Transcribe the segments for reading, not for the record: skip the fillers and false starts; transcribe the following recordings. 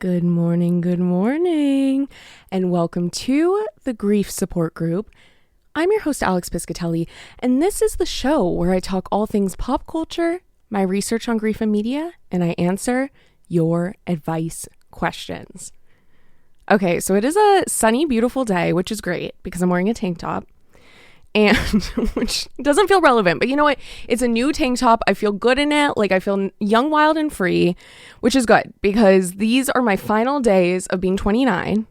Good morning, and welcome to the Grief Support Group. I'm your host, Alex Piscatelli, and this is the show where I talk all things pop culture, my research on grief and media, and I answer your advice questions. Okay, so it is a sunny, beautiful day, which is great because I'm wearing a tank top. And which doesn't feel relevant, but you know what? It's a new tank top. I feel good in it. Like I feel young, wild, and free, which is good because these are my final days of being 29.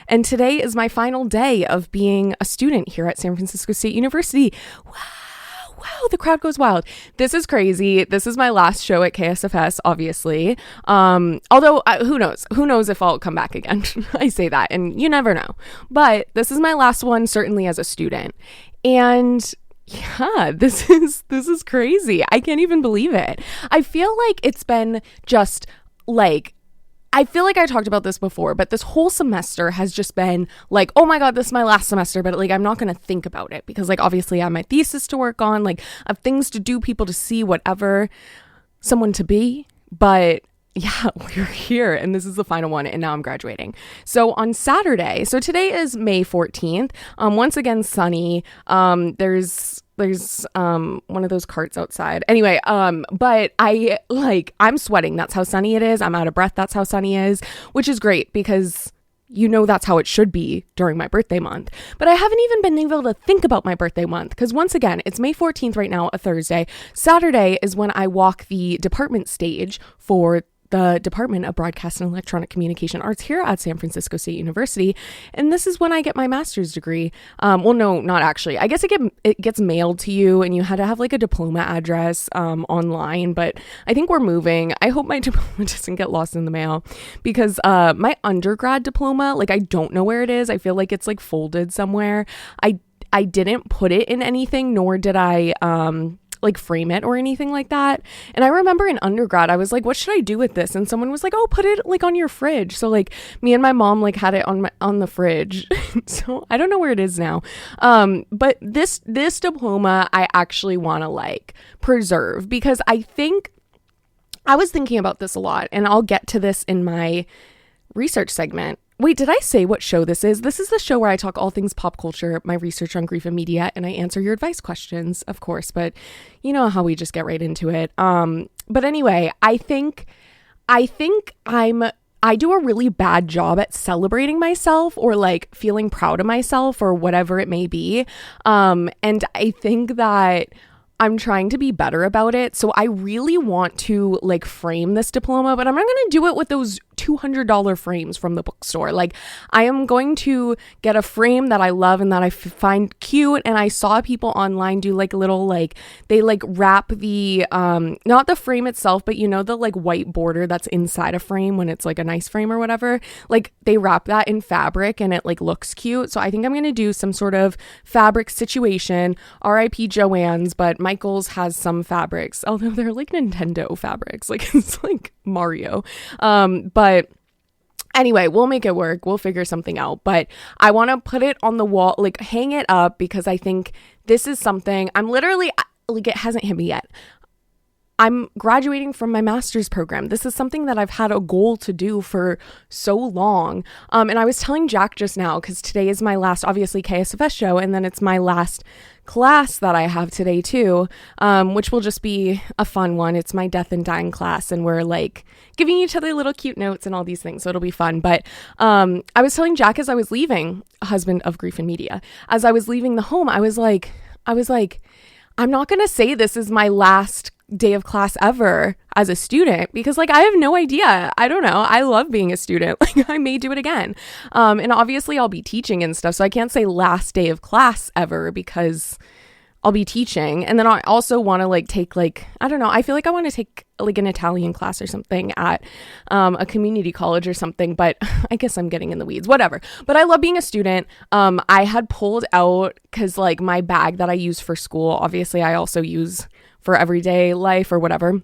And today is my final day of being a student here at San Francisco State University. Wow, the crowd goes wild. This is crazy. This is my last show at KSFS, obviously. Although, who knows? Who knows if I'll come back again? I say that, and you never know. But this is my last one, certainly as a student. And yeah, this is crazy. I can't even believe it. I feel like it's been just like, I feel like I talked about this before, but this whole semester has just been like, oh my God, this is my last semester, but like, I'm not going to think about it because like, obviously I have my thesis to work on, like I have things to do, people to see, whatever, someone to be, but yeah, we're here and this is the final one and now I'm graduating. So on Saturday, so today is May 14th, once again, sunny, there's one of those carts outside. Anyway, but I'm sweating. That's how sunny it is. I'm out of breath. That's how sunny is, which is great because you know that's how it should be during my birthday month. But I haven't even been able to think about my birthday month because once again, it's May 14th right now, a Thursday. Saturday is when I walk the department stage for the Department of Broadcast and Electronic Communication Arts here at San Francisco State University. And this is when I get my master's degree. Well, no, not actually. I guess it gets mailed to you and you had to have like a diploma address online, but I think we're moving. I hope my diploma doesn't get lost in the mail because my undergrad diploma, like I don't know where it is. I feel like it's like folded somewhere. I didn't put it in anything, nor did I like frame it or anything like that. And I remember in undergrad, I was like, what should I do with this? And someone was like, oh, put it like on your fridge. So like me and my mom like had it on the fridge. So I don't know where it is now. But this diploma, I actually want to like preserve because I was thinking about this a lot and I'll get to this in my research segment. Wait, did I say what show this is? This is the show where I talk all things pop culture, my research on grief and media, and I answer your advice questions, of course, but you know how we just get right into it. But anyway, I think I do a really bad job at celebrating myself or like feeling proud of myself or whatever it may be. And I think that I'm trying to be better about it. So I really want to like frame this diploma, but I'm not going to do it with those $200 frames from the bookstore. Like I am going to get a frame that I love and that I find cute. And I saw people online do like little, like they like wrap the, not the frame itself, but you know, the like white border that's inside a frame when it's like a nice frame or whatever, like they wrap that in fabric and it like looks cute. So I think I'm going to do some sort of fabric situation, RIP Joann's, but Michael's has some fabrics, although they're like Nintendo fabrics, like it's like Mario. But anyway, we'll make it work. We'll figure something out. But I want to put it on the wall, like hang it up because I think this is something I'm literally like, it hasn't hit me yet. I'm graduating from my master's program. This is something that I've had a goal to do for so long. And I was telling Jack just now, because today is my last, obviously, KSFS show, and then it's my last class that I have today too, which will just be a fun one. It's my death and dying class, and we're like giving each other little cute notes and all these things, so it'll be fun. But I was telling Jack as I was leaving, husband of grief and media, as I was leaving the home, I was like, I'm not going to say this is my last day of class ever as a student because like I have no idea. I don't know. I love being a student. Like I may do it again. And obviously I'll be teaching and stuff. So I can't say last day of class ever because I'll be teaching. And then I also want to like take like, I don't know. I feel like I want to take like an Italian class or something at a community college or something, but I guess I'm getting in the weeds, whatever. But I love being a student. I had pulled out because like my bag that I use for school, obviously I also use for everyday life or whatever.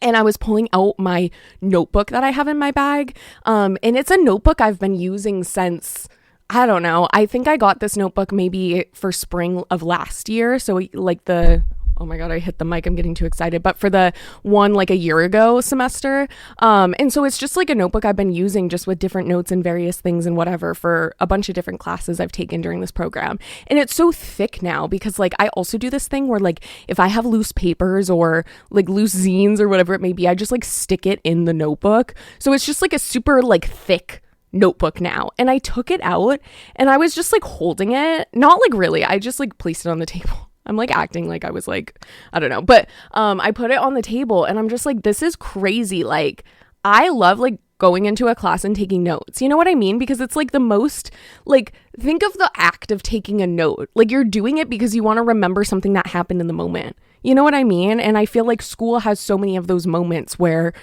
And I was pulling out my notebook that I have in my bag. And it's a notebook I've been using since, I don't know. I think I got this notebook maybe for spring of last year. So like oh my God, I hit the mic. I'm getting too excited. But for the one like a year ago semester. And so it's just like a notebook I've been using just with different notes and various things and whatever for a bunch of different classes I've taken during this program. And it's so thick now because like I also do this thing where like if I have loose papers or like loose zines or whatever it may be, I just like stick it in the notebook. So it's just like a super like thick notebook now. And I took it out and I was just like holding it. Not like really. I just like placed it on the table. I'm like acting like I was like, I don't know. But I put it on the table and I'm just like, this is crazy. Like I love like going into a class and taking notes. You know what I mean? Because it's like the most, like, think of the act of taking a note. Like you're doing it because you want to remember something that happened in the moment. You know what I mean? And I feel like school has so many of those moments where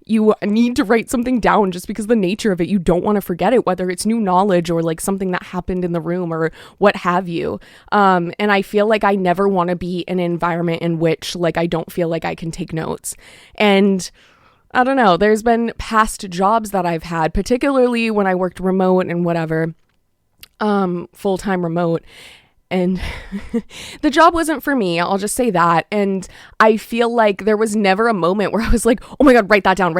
you need to write something down just because the nature of it, you don't want to forget it, whether it's new knowledge or like something that happened in the room or what have you. And I feel like I never want to be in an environment in which like I don't feel like I can take notes. And I don't know, there's been past jobs that I've had, particularly when I worked remote and whatever, full-time remote. And the job wasn't for me. I'll just say that. And I feel like there was never a moment where I was like, oh my God, write that down.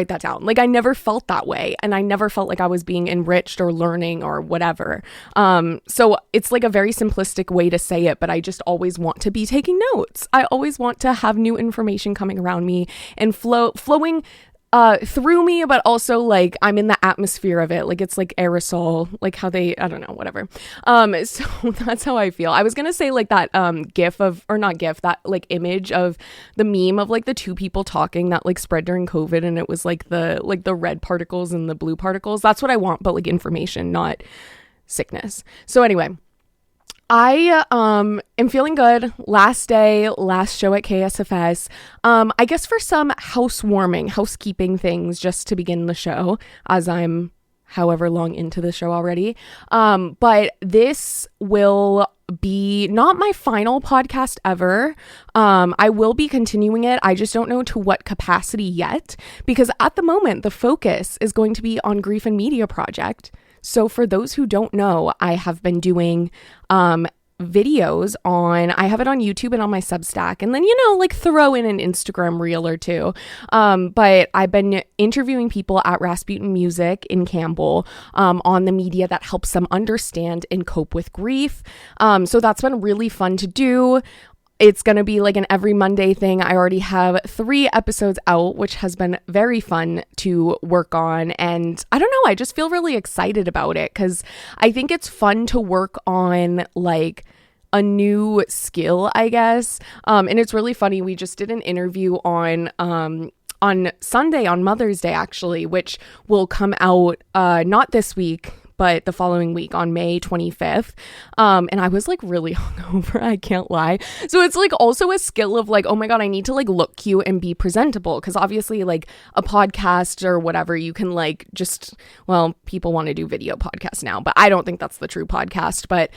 Like I never felt that way. And I never felt like I was being enriched or learning or whatever. So it's like a very simplistic way to say it, but I just always want to be taking notes. I always want to have new information coming around me and flowing through me, but also like I'm in the atmosphere of it. Like it's like aerosol, like how they, I don't know, whatever. So that's how I feel. I was gonna say like that gif of, or not gif, that like image of the meme of like the two people talking that like spread during COVID, and it was like the red particles and the blue particles. That's what I want, but like information, not sickness. So anyway, I am feeling good. Last day, last show at KSFS. I guess for some housekeeping things just to begin the show, as I'm however long into the show already. But this will be not my final podcast ever. I will be continuing it. I just don't know to what capacity yet, because at the moment the focus is going to be on Grief and Media Project. So for those who don't know, I have been doing videos I have it on YouTube and on my Substack, and then, you know, like throw in an Instagram reel or two. But I've been interviewing people at Rasputin Music in Campbell on the media that helps them understand and cope with grief. So that's been really fun to do. It's going to be like an every Monday thing. I already have 3 episodes out, which has been very fun to work on. And I don't know, I just feel really excited about it because I think it's fun to work on like a new skill, I guess. And it's really funny. We just did an interview on Sunday, on Mother's Day, actually, which will come out not this week, but the following week on May 25th. And I was like really hungover, I can't lie. So it's like also a skill of like, oh my God, I need to like look cute and be presentable. Cause obviously like a podcast or whatever, you can like just, well, people want to do video podcasts now, but I don't think that's the true podcast. But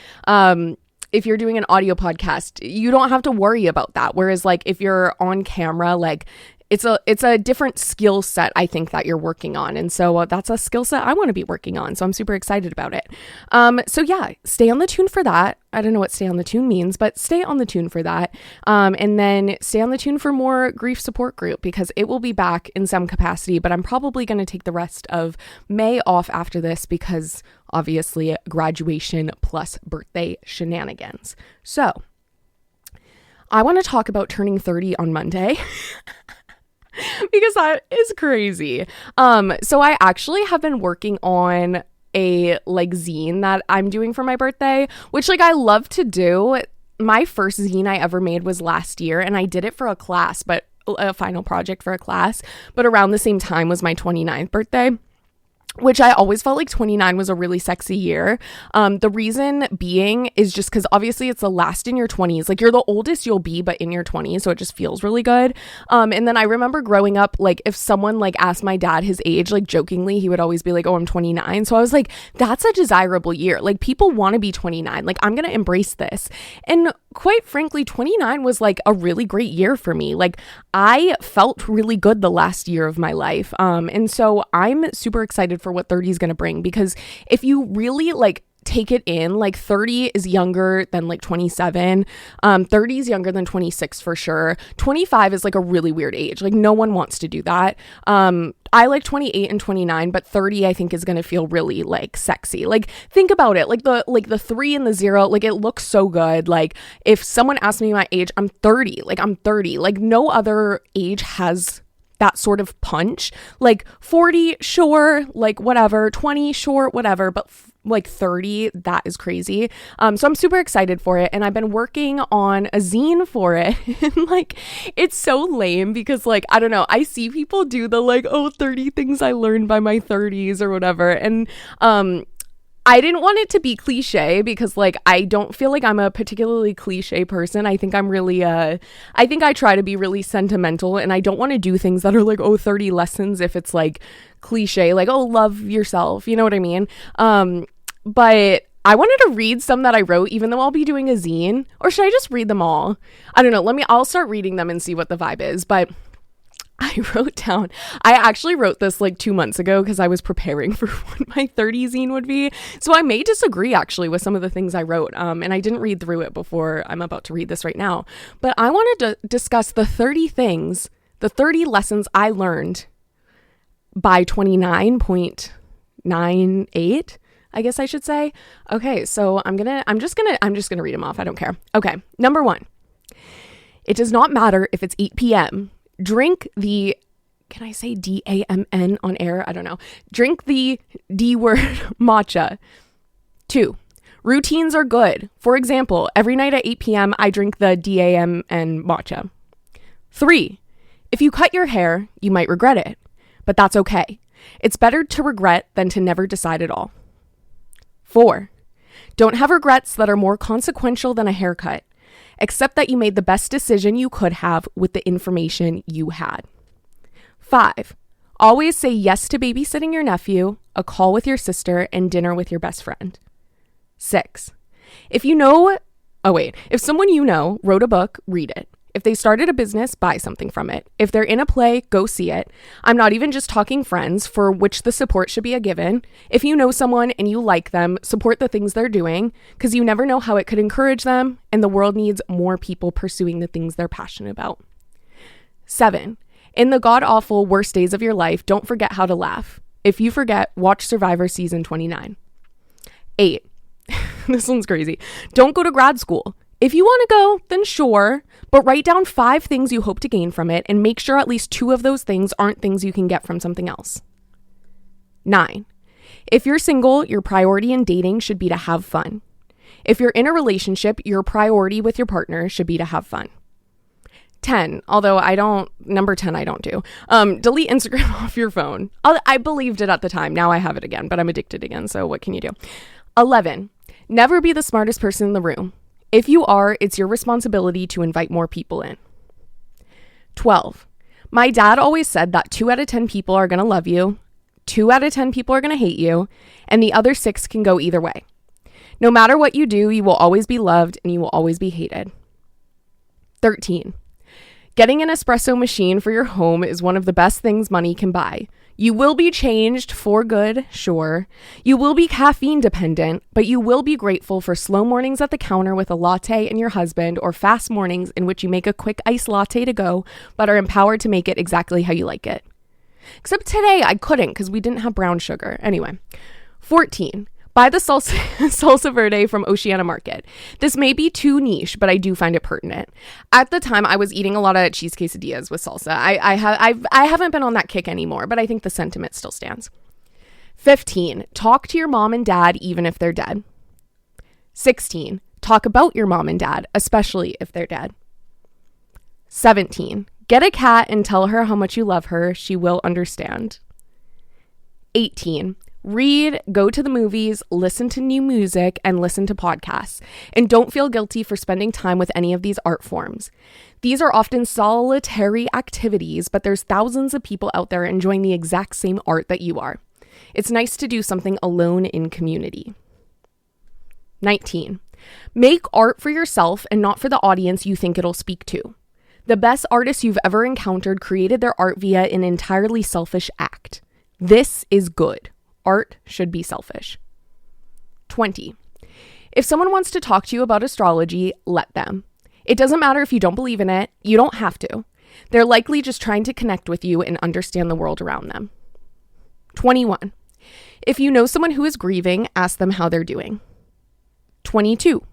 if you're doing an audio podcast, you don't have to worry about that. Whereas like if you're on camera, like it's a different skill set, I think, that you're working on. And so that's a skill set I want to be working on. So I'm super excited about it. So yeah, stay on the tune for that. I don't know what stay on the tune means, but stay on the tune for that. And then stay on the tune for more grief support group, because it will be back in some capacity, but I'm probably going to take the rest of May off after this because obviously graduation plus birthday shenanigans. So I want to talk about turning 30 on Monday. Because that is crazy. So I actually have been working on a like zine that I'm doing for my birthday, which like I love to do. My first zine I ever made was last year, and I did it for a class, but a final project for a class, but around the same time was my 29th birthday. Which I always felt like 29 was a really sexy year. The reason being is just because obviously it's the last in your 20s. Like you're the oldest you'll be, but in your 20s. So it just feels really good. And then I remember growing up, like if someone like asked my dad his age, like jokingly, he would always be like, oh, I'm 29. So I was like, that's a desirable year. Like people want to be 29. Like I'm going to embrace this. And quite frankly, 29 was like a really great year for me. Like I felt really good the last year of my life. And so I'm super excited for what 30 is going to bring, because if you really like take it in. Like 30 is younger than like 27. 30 is younger than 26 for sure. 25 is like a really weird age. Like no one wants to do that. I like 28 and 29, but 30 I think is going to feel really like sexy. Like think about it. Like the 3 and the 0, like it looks so good. Like if someone asked me my age, I'm 30. Like I'm 30. Like no other age has that sort of punch. Like 40, sure, like whatever, 20, sure, whatever, but like 30, that is crazy. So I'm super excited for it, and I've been working on a zine for it. And like it's so lame because like I don't know, I see people do the like 30 things I learned by my 30s or whatever, and I didn't want it to be cliche because like I don't feel like I'm a particularly cliche person. I think I'm really I think I try to be really sentimental, and I don't want to do things that are like 30 lessons if it's like cliche, like love yourself, you know what I mean? But I wanted to read some that I wrote, even though I'll be doing a zine. Or should I just read them all? I don't know. I'll start reading them and see what the vibe is. But I actually wrote this like 2 months ago because I was preparing for what my 30 zine would be. So I may disagree actually with some of the things I wrote. And I didn't read through it before I'm about to read this right now. But I wanted to discuss the 30 lessons I learned by 29.98. I guess I should say. Okay, so I'm just gonna read them off. I don't care. Okay, number 1. It does not matter if it's 8 p.m. Drink the, can I say DAMN on air? I don't know. Drink the D word matcha. 2. Routines are good. For example, every night at 8 p.m. I drink the DAMN matcha. 3. If you cut your hair, you might regret it, but that's okay. It's better to regret than to never decide at all. 4. Don't have regrets that are more consequential than a haircut. Accept that you made the best decision you could have with the information you had. 5. Always say yes to babysitting your nephew, a call with your sister, and dinner with your best friend. 6. If someone you know wrote a book, read it. If they started a business, buy something from it. If they're in a play, go see it. I'm not even just talking friends, for which the support should be a given. If you know someone and you like them, support the things they're doing, because you never know how it could encourage them, and the world needs more people pursuing the things they're passionate about. 7. In the god-awful worst days of your life, don't forget how to laugh. If you forget, watch Survivor Season 29. 8. This one's crazy. Don't go to grad school. If you want to go, then sure, but write down 5 things you hope to gain from it and make sure at least 2 of those things aren't things you can get from something else. 9. If you're single, your priority in dating should be to have fun. If you're in a relationship, your priority with your partner should be to have fun. 10, although number 10 I don't do. Delete Instagram off your phone. I believed it at the time. Now I have it again, but I'm addicted again, so what can you do? 11, never be the smartest person in the room. If you are, it's your responsibility to invite more people in. 12. My dad always said that 2 out of 10 people are going to love you, 2 out of 10 people are going to hate you, and the other 6 can go either way. No matter what you do, you will always be loved and you will always be hated. 13. Getting an espresso machine for your home is one of the best things money can buy. You will be changed for good, sure. You will be caffeine dependent, but you will be grateful for slow mornings at the counter with a latte and your husband, or fast mornings in which you make a quick iced latte to go, but are empowered to make it exactly how you like it. Except today I couldn't because we didn't have brown sugar. Anyway. 14. Buy the salsa verde from Oceana Market. This may be too niche, but I do find it pertinent. At the time, I was eating a lot of cheese quesadillas with salsa. I haven't been on that kick anymore, but I think the sentiment still stands. 15. Talk to your mom and dad even if they're dead. 16. Talk about your mom and dad, especially if they're dead. 17. Get a cat and tell her how much you love her. She will understand. 18. Read, go to the movies, listen to new music, and listen to podcasts. And don't feel guilty for spending time with any of these art forms. These are often solitary activities, but there's thousands of people out there enjoying the exact same art that you are. It's nice to do something alone in community. 19. Make art for yourself and not for the audience you think it'll speak to. The best artists you've ever encountered created their art via an entirely selfish act. This is good. Art should be selfish. 20. If someone wants to talk to you about astrology, let them. It doesn't matter if you don't believe in it. You don't have to. They're likely just trying to connect with you and understand the world around them. 21. If you know someone who is grieving, ask them how they're doing. 22.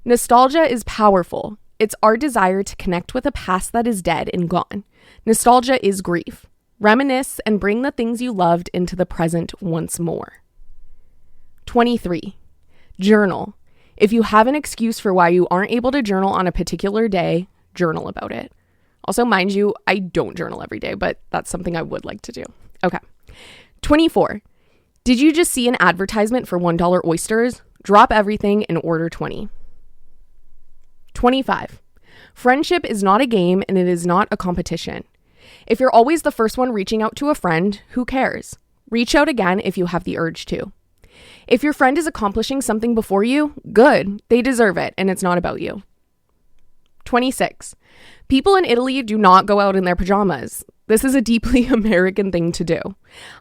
Nostalgia is powerful. It's our desire to connect with a past that is dead and gone. Nostalgia is grief. Reminisce and bring the things you loved into the present once more. 23. Journal. If you have an excuse for why you aren't able to journal on a particular day, journal about it. Also, mind you, I don't journal every day, but that's something I would like to do. Okay. 24. Did you just see an advertisement for $1 oysters? Drop everything and order 20. 25. Friendship is not a game and it is not a competition. If you're always the first one reaching out to a friend, who cares? Reach out again if you have the urge to. If your friend is accomplishing something before you, good. They deserve it and it's not about you. 26. People in Italy do not go out in their pajamas. This is a deeply American thing to do.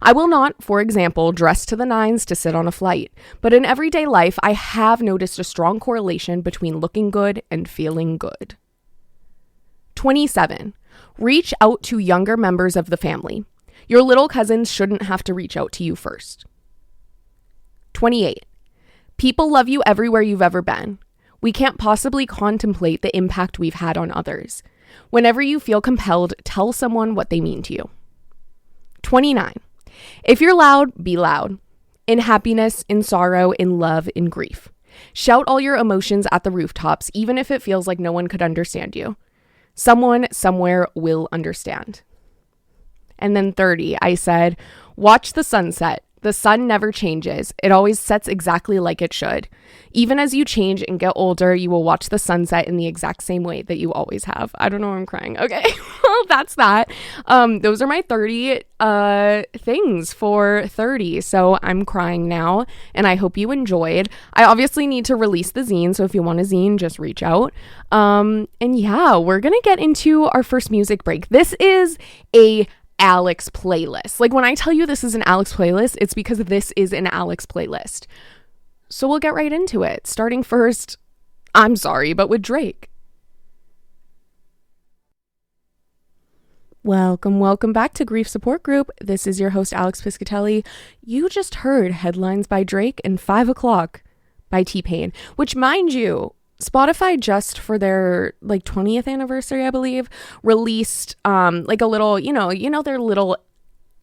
I will not, for example, dress to the nines to sit on a flight, but in everyday life, I have noticed a strong correlation between looking good and feeling good. 27. Reach out to younger members of the family. Your little cousins shouldn't have to reach out to you first. 28. People love you everywhere you've ever been. We can't possibly contemplate the impact we've had on others. Whenever you feel compelled, tell someone what they mean to you. 29. If you're loud, be loud. In happiness, in sorrow, in love, in grief. Shout all your emotions at the rooftops, even if it feels like no one could understand you. Someone, somewhere will understand. And then 30, I said, watch the sunset. The sun never changes. It always sets exactly like it should. Even as you change and get older, you will watch the sunset in the exact same way that you always have. I don't know why I'm crying. Okay, well, that's that. Those are my 30 things for 30. So I'm crying now, and I hope you enjoyed. I obviously need to release the zine, so if you want a zine, just reach out. And yeah, we're going to get into our first music break. This is a Alex playlist. Like when I tell you this is an Alex playlist, it's because this is an Alex playlist. So we'll get right into it. Starting first, I'm sorry, but with Drake. Welcome back to Grief Support Group. This is your host, Alex Piscatelli. You just heard Headlines by Drake and 5 O'Clock by T-Pain, which, mind you, Spotify just for their like 20th anniversary, I believe, released like a little, you know their little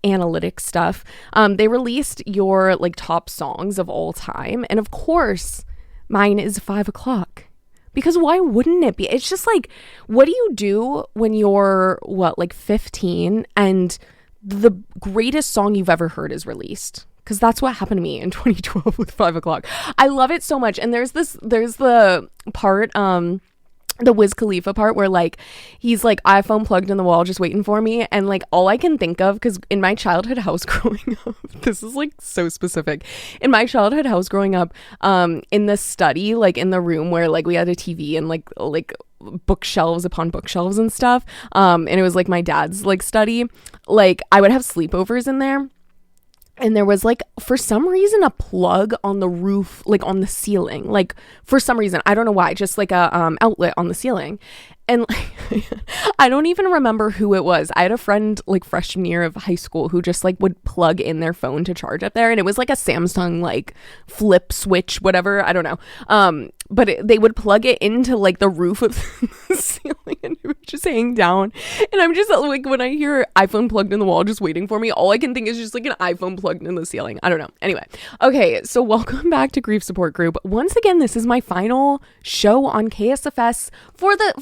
analytics stuff. They released your like top songs of all time, and of course mine is 5 O'Clock, because why wouldn't it be? It's just like, what do you do when you're like 15 and the greatest song you've ever heard is released? Because that's what happened to me in 2012 with 5 O'Clock. I love it so much. And there's the part, the Wiz Khalifa part where like he's like iPhone plugged in the wall just waiting for me, and like all I can think of, because in my childhood house growing up, this is like so specific, in my childhood house growing up, in the study, like in the room where like we had a TV and like bookshelves upon bookshelves and stuff, and it was like my dad's like study, like I would have sleepovers in there. And there was like, for some reason, a plug on the roof, like on the ceiling, like for some reason, I don't know why, just like a outlet on the ceiling. And like, I don't even remember who it was. I had a friend like freshman year of high school who just like would plug in their phone to charge up there. And it was like a Samsung like flip switch, whatever. I don't know. But they would plug it into like the roof of the ceiling, and it would just hang down. And I'm just like, when I hear iPhone plugged in the wall just waiting for me, all I can think is just like an iPhone plugged in the ceiling. I don't know. Anyway, okay, so welcome back to Grief Support Group. Once again, this is my final show on KSFS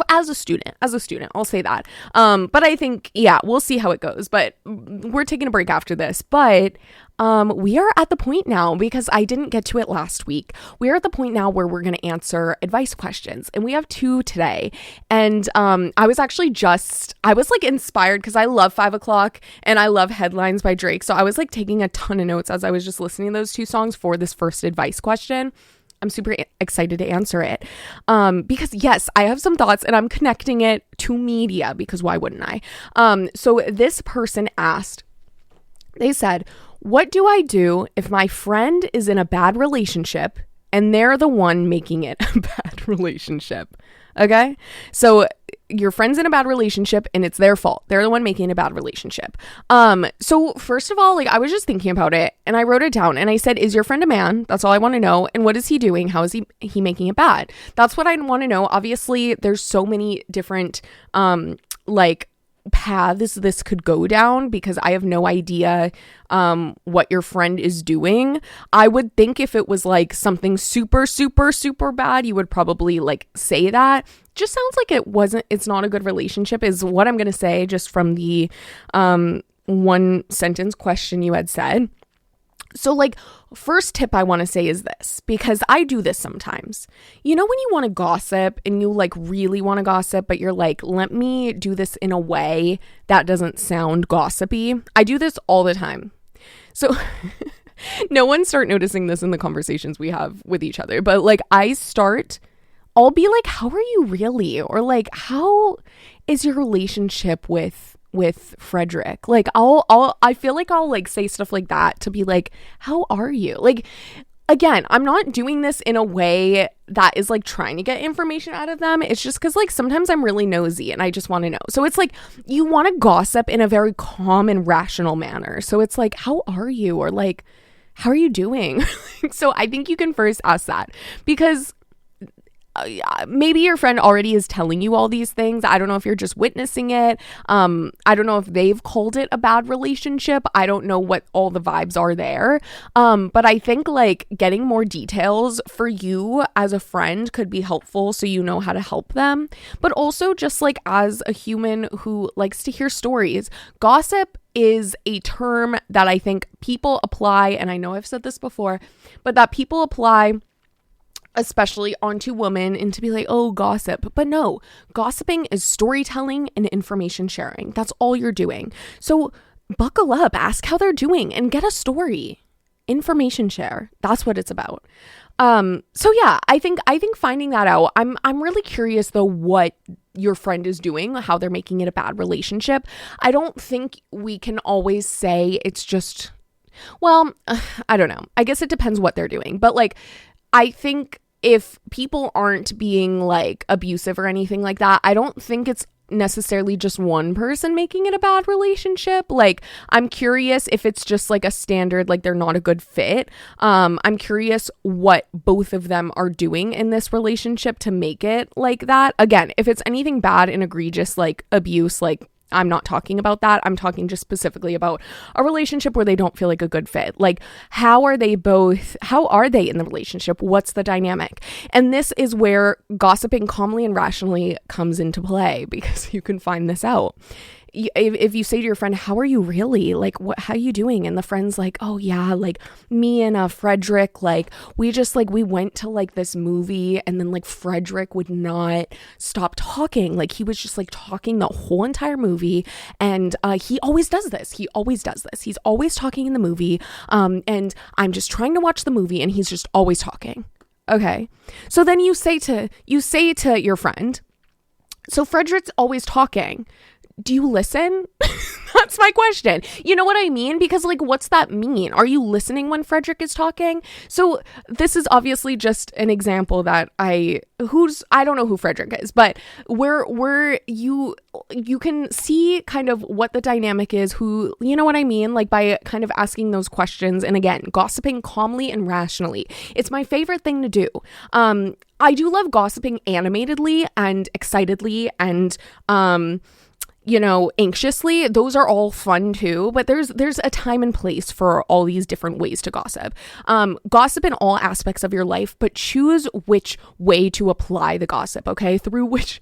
as a student. I'll say that. But I think, yeah, we'll see how it goes. But we're taking a break after this. But we are at the point now, because I didn't get to it last week. We are at the point now where we're going to answer advice questions, and we have 2 today. And I was like inspired because I love 5 O'Clock and I love Headlines by Drake. So I was like taking a ton of notes as I was just listening to those 2 songs for this first advice question. I'm super excited to answer it. Because yes, I have some thoughts and I'm connecting it to media, because why wouldn't I? So this person asked, they said, what do I do if my friend is in a bad relationship and they're the one making it a bad relationship. Okay? So your friend's in a bad relationship and it's their fault. They're the one making a bad relationship. So first of all, like, I was just thinking about it and I wrote it down and I said, is your friend a man? That's all I want to know. And what is he doing? How is he making it bad? That's what I want to know. Obviously, there's so many different, like, paths this could go down because I have no idea what your friend is doing. I would think if it was like something super, super, super bad, you would probably like say that. Just sounds like it's not a good relationship is what I'm going to say just from the one sentence question you had said. So like, first tip I want to say is this, because I do this sometimes. You know, when you want to gossip and you like really want to gossip, but you're like, let me do this in a way that doesn't sound gossipy. I do this all the time. So no one start noticing this in the conversations we have with each other, but like I'll be like, how are you really? Or like, how is your relationship with Frederick? Like I feel like I'll like say stuff like that to be like, how are you? Like, again, I'm not doing this in a way that is like trying to get information out of them. It's just because like sometimes I'm really nosy and I just want to know. So it's like you want to gossip in a very calm and rational manner. So it's like, how are you? Or like, how are you doing? So I think you can first ask that because maybe your friend already is telling you all these things. I don't know if you're just witnessing it. I don't know if they've called it a bad relationship. I don't know what all the vibes are there. But I think like getting more details for you as a friend could be helpful so you know how to help them. But also just like as a human who likes to hear stories, gossip is a term that I think people apply, and I know I've said this before, but that people apply especially onto women, and to be like, oh, gossip. But no, gossiping is storytelling and information sharing. That's all you're doing. So buckle up, ask how they're doing, and get a story. Information share. That's what it's about. So yeah, I think finding that out, I'm really curious though what your friend is doing, how they're making it a bad relationship. I don't think we can always say it's just, well, I don't know. I guess it depends what they're doing. But like, I think if people aren't being like abusive or anything like that, I don't think it's necessarily just one person making it a bad relationship. Like, I'm curious if it's just like a standard, like they're not a good fit. I'm curious what both of them are doing in this relationship to make it like that. Again, if it's anything bad and egregious, like abuse, like I'm not talking about that. I'm talking just specifically about a relationship where they don't feel like a good fit. Like, how are they in the relationship? What's the dynamic? And this is where gossiping calmly and rationally comes into play, because you can find this out. If you say to your friend, how are you really? Like, how are you doing? And the friend's like, oh yeah, like me and Frederick, like we went to like this movie, and then like Frederick would not stop talking. Like he was just like talking the whole entire movie. And he always does this. He's always talking in the movie. And I'm just trying to watch the movie and he's just always talking. Okay. So then you say to your friend, so Frederick's always talking. Do you listen? That's my question. You know what I mean? Because like, what's that mean? Are you listening when Frederick is talking? So this is obviously just an example that I don't know who Frederick is, but where you can see kind of what the dynamic is, who, you know what I mean? Like by kind of asking those questions. And again, gossiping calmly and rationally. It's my favorite thing to do. I do love gossiping animatedly and excitedly and, anxiously. Those are all fun too, but there's a time and place for all these different ways to gossip. Gossip in all aspects of your life, but choose which way to apply the gossip, okay? Through which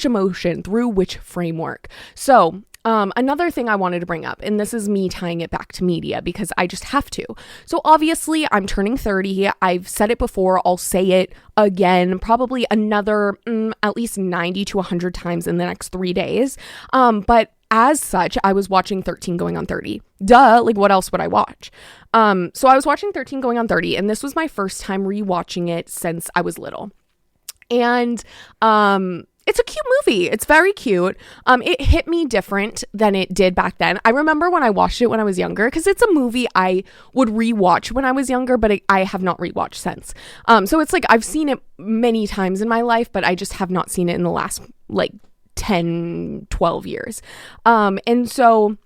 emotion, through which framework. So, another thing I wanted to bring up, and this is me tying it back to media because I just have to. So obviously I'm turning 30. I've said it before. I'll say it again, probably another at least 90 to 100 times in the next 3 days. But as such, I was watching 13 Going on 30. Duh, like what else would I watch? So I was watching 13 Going on 30, and this was my first time rewatching it since I was little. And It's a cute movie. It's very cute. It hit me different than it did back then. I remember when I watched it when I was younger, because it's a movie I would rewatch when I was younger, but I have not rewatched since. So it's like I've seen it many times in my life, but I just have not seen it in the last like 10, 12 years. And so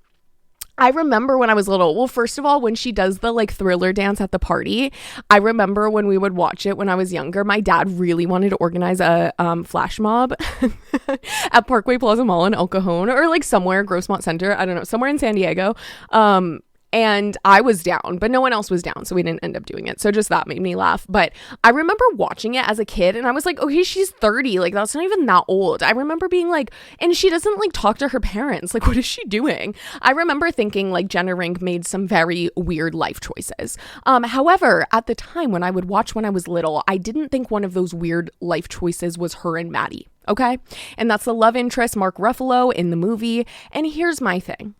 I remember when I was little, well, first of all, when she does the like Thriller dance at the party, I remember when we would watch it when I was younger, my dad really wanted to organize a flash mob at Parkway Plaza Mall in El Cajon, or like somewhere, Grossmont Center, I don't know, somewhere in San Diego. And I was down, but no one else was down, so we didn't end up doing it. So just that made me laugh. But I remember watching it as a kid, and I was like, okay, she's 30. Like, that's not even that old. I remember being like, and she doesn't like talk to her parents. Like, what is she doing? I remember thinking like Jenna Rink made some very weird life choices. However, at the time when I would watch when I was little, I didn't think one of those weird life choices was her and Maddie. Okay. And that's the love interest, Mark Ruffalo, in the movie. And here's my thing.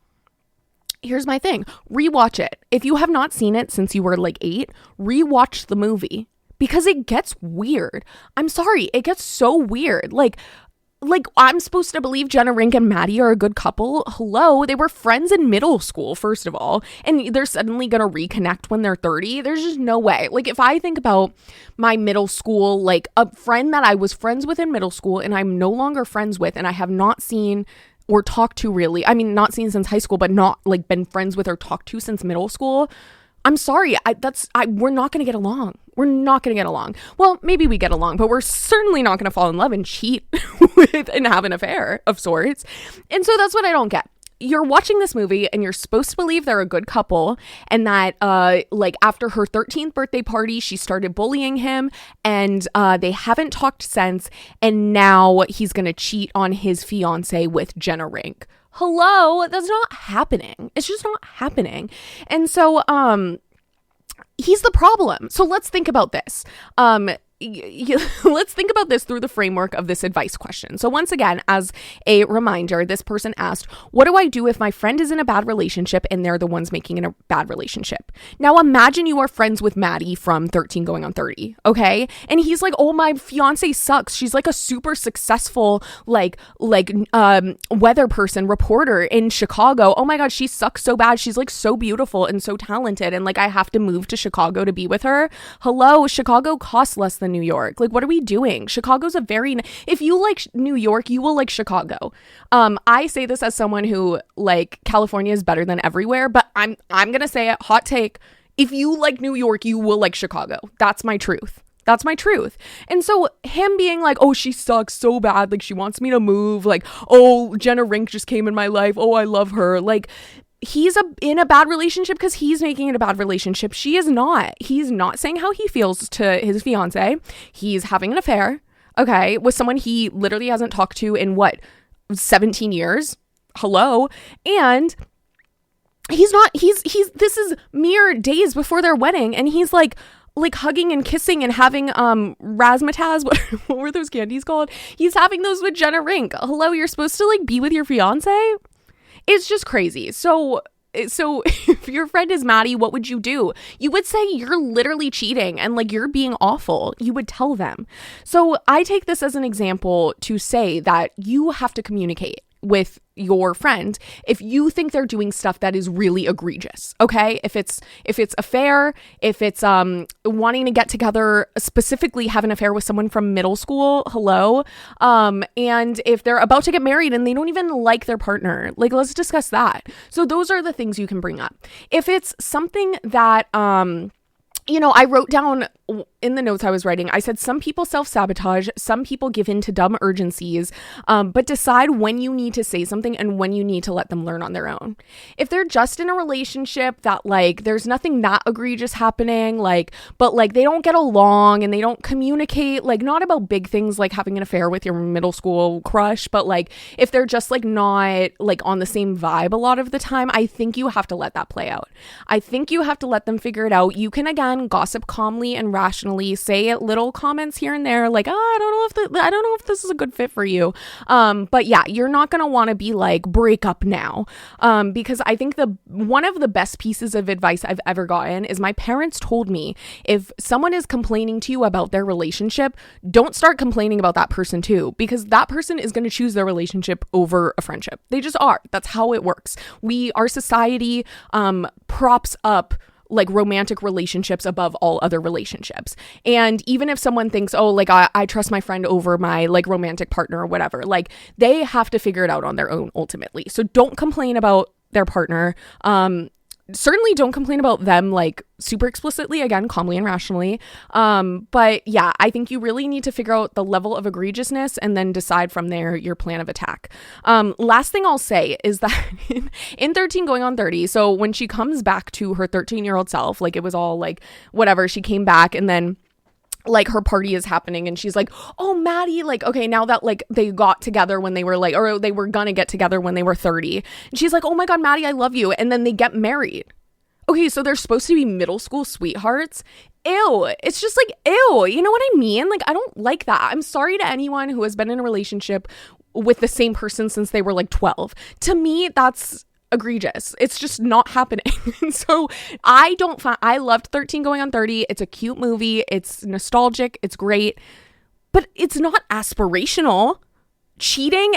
Rewatch it. If you have not seen it since you were like 8, rewatch the movie, because it gets weird. I'm sorry. It gets so weird. Like I'm supposed to believe Jenna Rink and Maddie are a good couple. Hello. They were friends in middle school, first of all, and they're suddenly going to reconnect when they're 30. There's just no way. Like, if I think about my middle school, like a friend that I was friends with in middle school and I'm no longer friends with, and I have not seen or talked to really, I mean, not seen since high school, but not like been friends with or talked to since middle school. I'm sorry. We're not going to get along. We're not going to get along. Well, maybe we get along, but we're certainly not going to fall in love and cheat with and have an affair of sorts. And so that's what I don't get. You're watching this movie and you're supposed to believe they're a good couple, and that like after her 13th birthday party, she started bullying him, and they haven't talked since, and now he's going to cheat on his fiance with Jenna Rink. Hello, that's not happening. It's just not happening. And so he's the problem. So let's think about this. Let's think about this through the framework of this advice question. So once again, as a reminder, this person asked, what do I do if my friend is in a bad relationship and they're the ones making it a bad relationship? Now imagine you are friends with Maddie from 13 going on 30, okay? And he's like, oh, my fiance sucks. She's like a super successful weather person, reporter in Chicago. Oh my God, she sucks so bad. She's like so beautiful and so talented, and like I have to move to Chicago to be with her. Hello, Chicago costs less than New York. Like, what are we doing? Chicago's a very, if you like New York, you will like Chicago. I say this as someone who, like, California is better than everywhere, but I'm gonna say it, hot take, if you like New York, you will like Chicago. That's my truth. That's my truth. And so him being like, oh, she sucks so bad, like she wants me to move, like, oh, Jenna Rink just came in my life, oh, I love her, like, he's in a bad relationship because he's making it a bad relationship. She is not. He's not saying how he feels to his fiance. He's having an affair, okay, with someone he literally hasn't talked to in 17 years. Hello. And he's this is mere days before their wedding, and he's like hugging and kissing and having razzmatazz. What were those candies called? He's having those with Jenna Rink. Hello, you're supposed to like be with your fiance? It's just crazy. So if your friend is Maddie, what would you do? You would say you're literally cheating and like you're being awful. You would tell them. So I take this as an example to say that you have to communicate with your friend if you think they're doing stuff that is really egregious, okay? If it's affair, if it's wanting to get together, specifically have an affair with someone from middle school, hello, and if they're about to get married and they don't even like their partner, like, let's discuss that. So those are the things you can bring up. If it's something that I wrote down in the notes I was writing, I said some people self-sabotage, some people give in to dumb urgencies, but decide when you need to say something and when you need to let them learn on their own. If they're just in a relationship that like there's nothing that egregious happening, but they don't get along and they don't communicate, like not about big things like having an affair with your middle school crush, but like if they're just like not like on the same vibe a lot of the time, I think you have to let that play out. I think you have to let them figure it out. You can again gossip calmly and rationally rationally, say little comments here and there, like, I don't know if this is a good fit for you. But yeah, you're not going to want to be like, break up now. Because I think one of the best pieces of advice I've ever gotten is my parents told me, if someone is complaining to you about their relationship, don't start complaining about that person too, because that person is going to choose their relationship over a friendship. They just are. That's how it works. Our society props up like romantic relationships above all other relationships. And even if someone thinks, oh, like I trust my friend over my like romantic partner or whatever, like they have to figure it out on their own ultimately. So don't complain about their partner. Certainly don't complain about them like super explicitly, again, calmly and rationally. But yeah, I think you really need to figure out the level of egregiousness and then decide from there your plan of attack. Last thing I'll say is that in 13 going on 30, so when she comes back to her 13-year-old self, like it was all like whatever, she came back and then like her party is happening and she's like, oh, Maddie, like, okay, now that like they got together when they were like, or they were gonna get together when they were 30. And she's like, oh my God, Maddie, I love you. And then they get married. Okay, so they're supposed to be middle school sweethearts. Ew. It's just like, ew. You know what I mean? Like, I don't like that. I'm sorry to anyone who has been in a relationship with the same person since they were like 12. To me, that's egregious. It's just not happening. And so I loved 13 going on 30. It's a cute movie. It's nostalgic. It's great, but it's not aspirational. Cheating.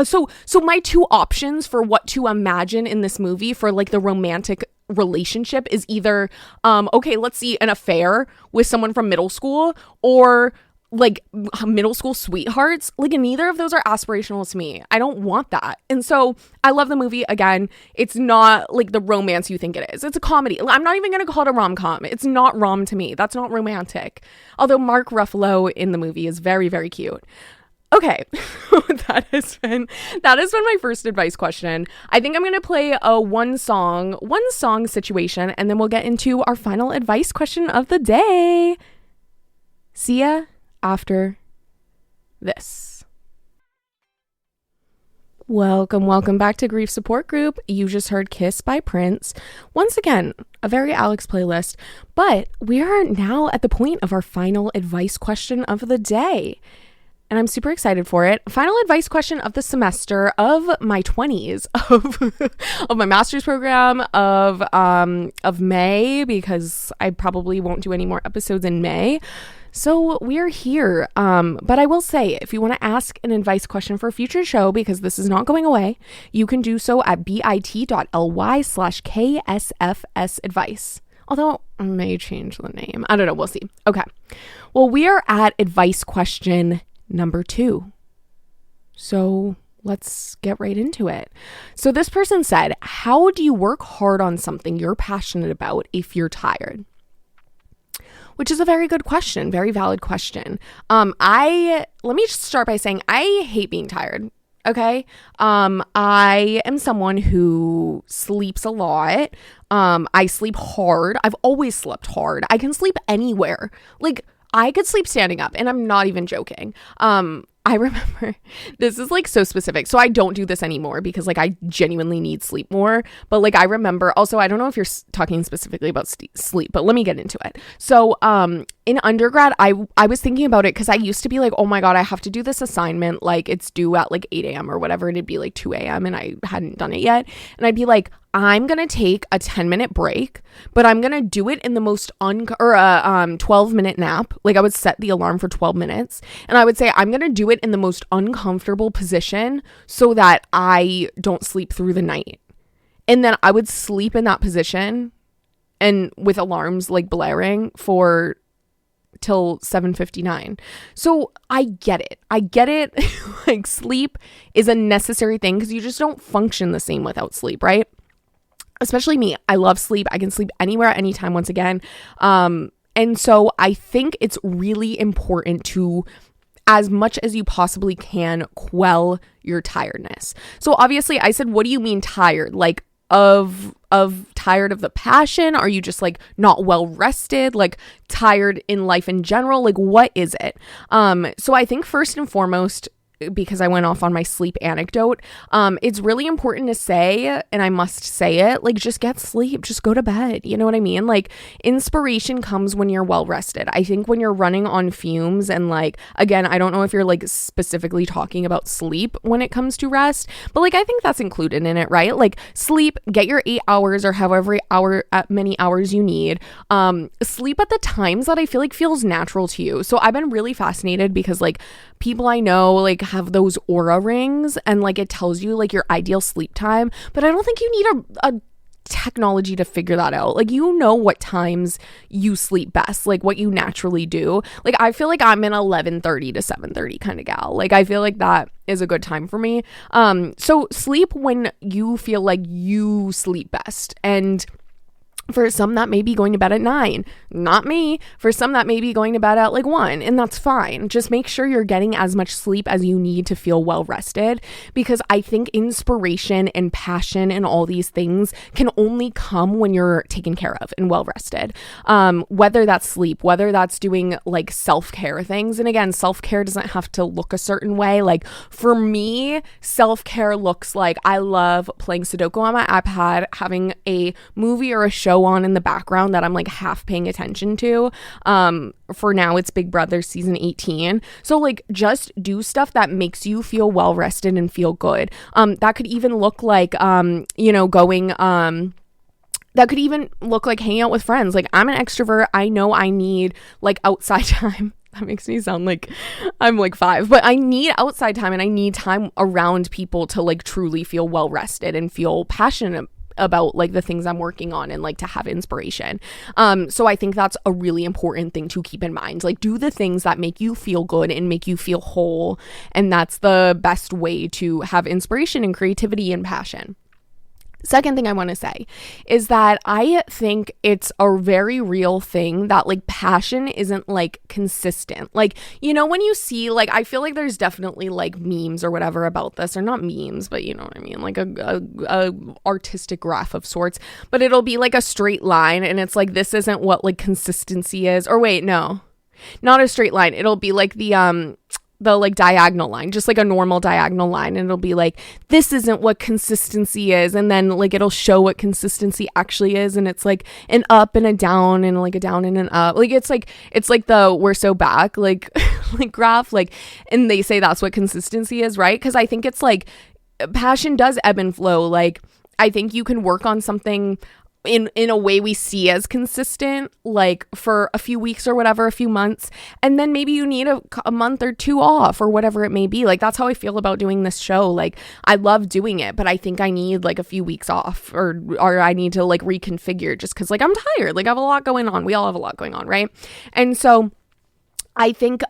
So my two options for what to imagine in this movie for like the romantic relationship is either, okay, let's see an affair with someone from middle school, or like middle school sweethearts. Like neither of those are aspirational to me. I don't want that. And so I love the movie. Again, it's not like the romance you think it is. It's a comedy. I'm not even going to call it a rom-com. It's not rom to me. That's not romantic. Although Mark Ruffalo in the movie is very, very cute. Okay, that has been my first advice question. I think I'm going to play a one song situation, and then we'll get into our final advice question of the day. See ya after this. Welcome back to Grief Support Group. You just heard Kiss by Prince. Once again, a very Alex playlist, but we are now at the point of our final advice question of the day. And I'm super excited for it. Final advice question of the semester, of my 20s, of my master's program, of May, because I probably won't do any more episodes in May. So we're here. But I will say, if you want to ask an advice question for a future show, because this is not going away, you can do so at bit.ly/KSFS advice. Although I may change the name. I don't know. We'll see. Okay. Well, we are at advice question number 2. So let's get right into it. So this person said, how do you work hard on something you're passionate about if you're tired? Which is a very good question, very valid question. Let me just start by saying I hate being tired. Okay. I am someone who sleeps a lot. I sleep hard. I've always slept hard. I can sleep anywhere. Like, I could sleep standing up, and I'm not even joking. I remember, this is like so specific. So I don't do this anymore because like I genuinely need sleep more. But like I remember, also, I don't know if you're talking specifically about sleep, but let me get into it. So in undergrad, I was thinking about it because I used to be like, oh my God, I have to do this assignment. Like it's due at like 8 a.m. or whatever. And it'd be like 2 a.m. and I hadn't done it yet. And I'd be like, I'm going to take a 10-minute break, but I'm going to do it in the most 12-minute nap. Like I would set the alarm for 12 minutes and I would say, I'm going to do it in the most uncomfortable position so that I don't sleep through the night. And then I would sleep in that position and with alarms like blaring for till 7:59. So I get it. Like sleep is a necessary thing because you just don't function the same without sleep, right? Especially me. I love sleep. I can sleep anywhere at any time once again. And so I think it's really important to, as much as you possibly can, quell your tiredness. So obviously I said, what do you mean tired? Like of tired of the passion? Are you just like not well rested? Like tired in life in general? Like what is it? So I think first and foremost, because I went off on my sleep anecdote, it's really important to say, and I must say it, like, just get sleep, just go to bed. You know what I mean? Like, inspiration comes when you're well rested. I think when you're running on fumes, and like, again, I don't know if you're like specifically talking about sleep when it comes to rest, but like, I think that's included in it, right? Like, sleep, get your 8 hours or however many hours you need. Sleep at the times that I feel like feels natural to you. So I've been really fascinated because like people I know like have those aura rings, and like it tells you like your ideal sleep time, but I don't think you need a technology to figure that out. Like, you know what times you sleep best, like what you naturally do. Like, I feel like I'm an 11:30 to 7:30 kind of gal. Like, I feel like that is a good time for me. So sleep when you feel like you sleep best. And for some, that may be going to bed at 9. Not me. For some, that may be going to bed at like 1, and that's fine. Just make sure you're getting as much sleep as you need to feel well rested, because I think inspiration and passion and all these things can only come when you're taken care of and well rested. Whether that's sleep, whether that's doing like self-care things. And again, self-care doesn't have to look a certain way. Like, for me, self-care looks like I love playing Sudoku on my iPad, having a movie or a show on in the background that I'm like half paying attention to. For now, it's Big Brother season 18. So like, just do stuff that makes you feel well rested and feel good. That could even look like going that could even look like hanging out with friends. Like, I'm an extrovert. I know I need like outside time. That makes me sound like I'm like 5, but I need outside time, and I need time around people to like truly feel well rested and feel passionate about like the things I'm working on, and like to have inspiration. So I think that's a really important thing to keep in mind. Like, do the things that make you feel good and make you feel whole, and that's the best way to have inspiration and creativity and passion. Second thing I want to say is that I think it's a very real thing that like passion isn't like consistent. Like, you know, when you see like, I feel like there's definitely like memes or whatever about this, or not memes, but you know what I mean? Like a artistic graph of sorts, but it'll be like a straight line, and it's like, this isn't what like consistency is. Or wait, no, not a straight line. It'll be like the like diagonal line, just like a normal diagonal line, and it'll be like, this isn't what consistency is, and then like it'll show what consistency actually is, and it's like an up and a down, and like a down and an up. Like, it's like the we're so back like like graph, like, and they say that's what consistency is, right? Because I think it's like passion does ebb and flow. Like, I think you can work on something in a way we see as consistent, like for a few weeks or whatever, a few months, and then maybe you need a month or 2 off or whatever it may be. Like, that's how I feel about doing this show. Like, I love doing it, but I think I need like a few weeks off, or I need to like reconfigure, just because like I'm tired. Like, I have a lot going on. We all have a lot going on, right? And so I think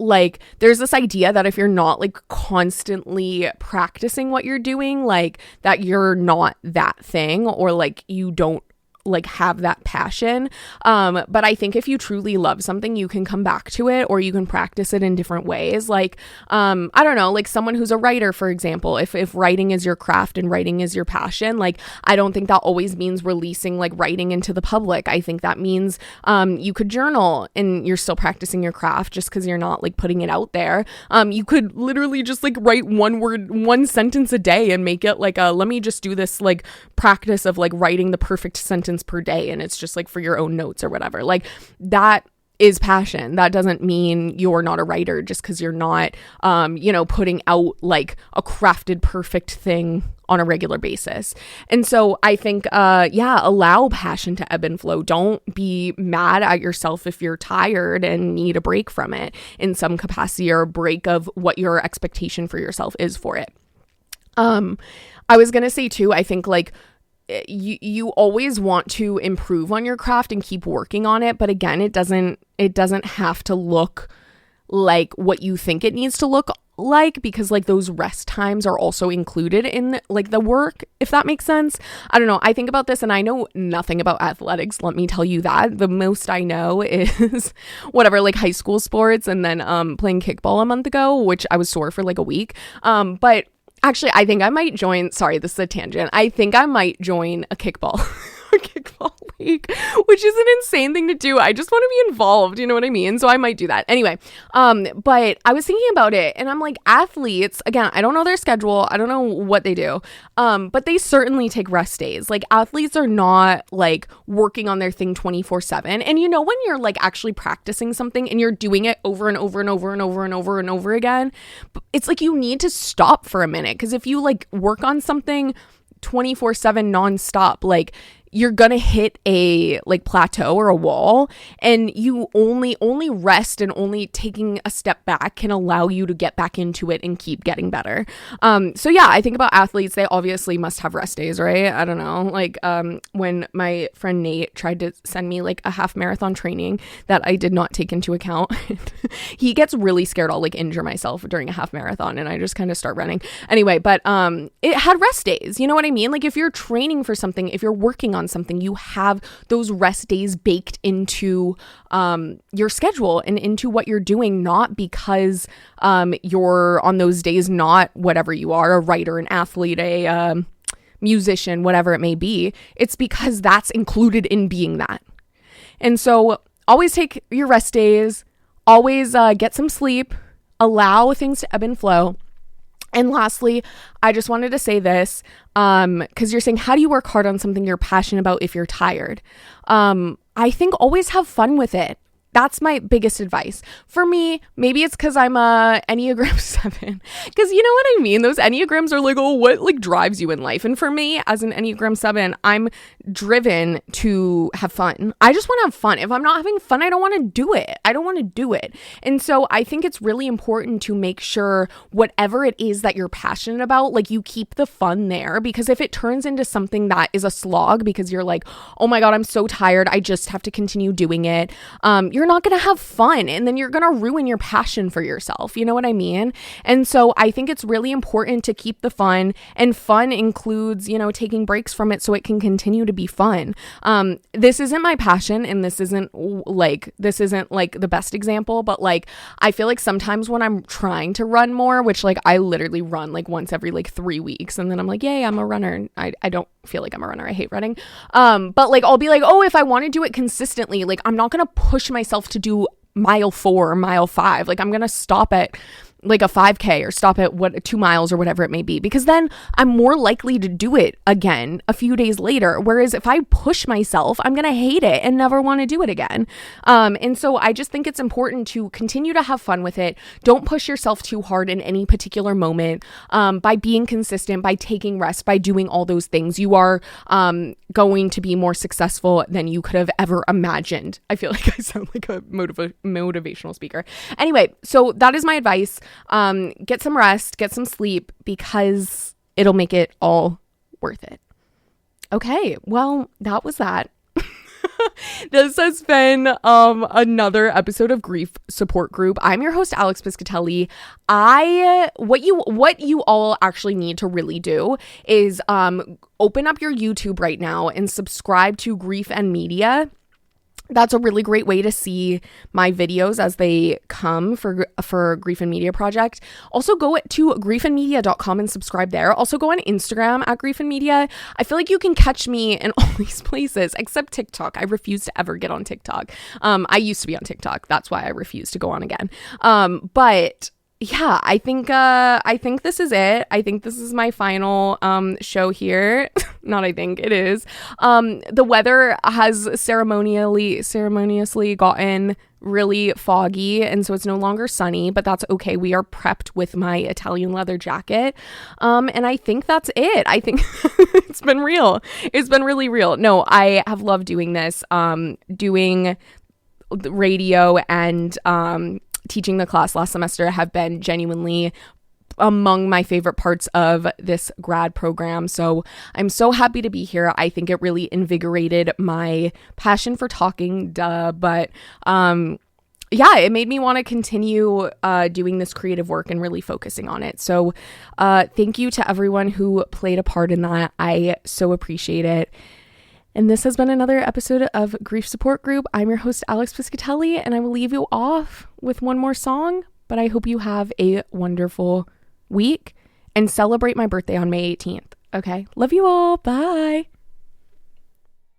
like, there's this idea that if you're not like constantly practicing what you're doing, like that you're not that thing, or like you don't like have that passion. But I think if you truly love something, you can come back to it, or you can practice it in different ways. Like, I don't know, like someone who's a writer, for example, if writing is your craft and writing is your passion, like, I don't think that always means releasing like writing into the public. I think that means, you could journal and you're still practicing your craft, just because you're not like putting it out there. You could literally just like write one sentence a day and make it like let me just do this like practice of like writing the perfect sentence per day, and it's just like for your own notes or whatever. Like, that is passion. That doesn't mean you're not a writer just because you're not putting out like a crafted perfect thing on a regular basis. And so I think allow passion to ebb and flow. Don't be mad at yourself if you're tired and need a break from it in some capacity, or a break of what your expectation for yourself is for it. I was gonna say too, I think like you always want to improve on your craft and keep working on it, but again, it doesn't have to look like what you think it needs to look like, because like those rest times are also included in like the work, if that makes sense. I don't know, I think about this, and I know nothing about athletics, let me tell you that. The most I know is whatever, like high school sports, and then playing kickball a month ago, which I was sore for like a week. But actually, I think I might join, sorry, this is a tangent. I think I might join a kickball. kickball league, which is an insane thing to do. I just want to be involved, you know what I mean? So I might do that. Anyway, but I was thinking about it, and I'm like, athletes, again, I don't know their schedule. I don't know what they do. But they certainly take rest days. Like, athletes are not like working on their thing 24/7. And you know, when you're like actually practicing something and you're doing it over and over and over and over and over and over again, it's like you need to stop for a minute. Because if you like work on something 24/7 nonstop, like you're gonna hit a like plateau or a wall, and you only rest and only taking a step back can allow you to get back into it and keep getting better. So yeah, I think about athletes, they obviously must have rest days, right? I don't know, like when my friend Nate tried to send me like a half marathon training that I did not take into account, he gets really scared I'll like injure myself during a half marathon, and I just kind of start running anyway. But it had rest days, you know what I mean? Like if you're training for something, if you're working on something, you have those rest days baked into your schedule and into what you're doing, not because you're on those days not whatever you are, a writer, an athlete, a musician, whatever it may be. It's because that's included in being that. And so always take your rest days, always get some sleep, allow things to ebb and flow. And lastly, I just wanted to say this, because you're saying, how do you work hard on something you're passionate about if you're tired? I think always have fun with it. That's my biggest advice. For me, maybe it's because I'm a Enneagram 7. Because you know what I mean? Those Enneagrams are like, oh, what like drives you in life? And for me, as an Enneagram 7, I'm driven to have fun. I just want to have fun. If I'm not having fun, I don't want to do it. I don't want to do it. And so I think it's really important to make sure whatever it is that you're passionate about, like you keep the fun there. Because if it turns into something that is a slog because you're like, oh my God, I'm so tired, I just have to continue doing it. You're not going to have fun, and then you're going to ruin your passion for yourself. You know what I mean? And so I think it's really important to keep the fun, and fun includes, you know, taking breaks from it so it can continue to be fun. This isn't my passion, and this isn't like the best example, but like I feel like sometimes when I'm trying to run more, which like I literally run like once every like 3 weeks, and then I'm like, yay, I'm a runner. I don't feel like I'm a runner. I hate running. But like I'll be like, oh, if I want to do it consistently, like I'm not going to push myself to mile 4 or mile 5. Like I'm going to stop at like a 5K or stop at 2 miles or whatever it may be, because then I'm more likely to do it again a few days later. Whereas if I push myself, I'm going to hate it and never want to do it again. And so I just think it's important to continue to have fun with it. Don't push yourself too hard in any particular moment. By being consistent, by taking rest, by doing all those things, you are going to be more successful than you could have ever imagined. I feel like I sound like a motivational speaker. Anyway, so that is my advice. Get some rest, get some sleep, because it'll make it all worth it. Okay, well, that was that. This has been another episode of Grief Support Group. I'm your host, Alex Piscatelli. What you all actually need to really do is open up your YouTube right now and subscribe to Grief and Media. That's a really great way to see my videos as they come for Grief and Media Project. Also go to griefandmedia.com and subscribe there. Also go on Instagram at Grief and Media. I feel like you can catch me in all these places except TikTok. I refuse to ever get on TikTok. I used to be on TikTok. That's why I refuse to go on again. But yeah, I think this is it. I think this is my final show here. Not I think, it is. The weather has ceremoniously gotten really foggy, and so it's no longer sunny, but that's okay. We are prepped with my Italian leather jacket. And I think that's it. I think it's been real. It's been really real. No, I have loved doing this, doing radio and teaching the class last semester have been genuinely among my favorite parts of this grad program. So I'm so happy to be here. I think it really invigorated my passion for talking, but yeah, it made me want to continue doing this creative work and really focusing on it. So thank you to everyone who played a part in that. I so appreciate it. And this has been another episode of Grief Support Group. I'm your host, Alex Piscatelli, and I will leave you off with one more song, but I hope you have a wonderful week and celebrate my birthday on May 18th. Okay? Love you all. Bye.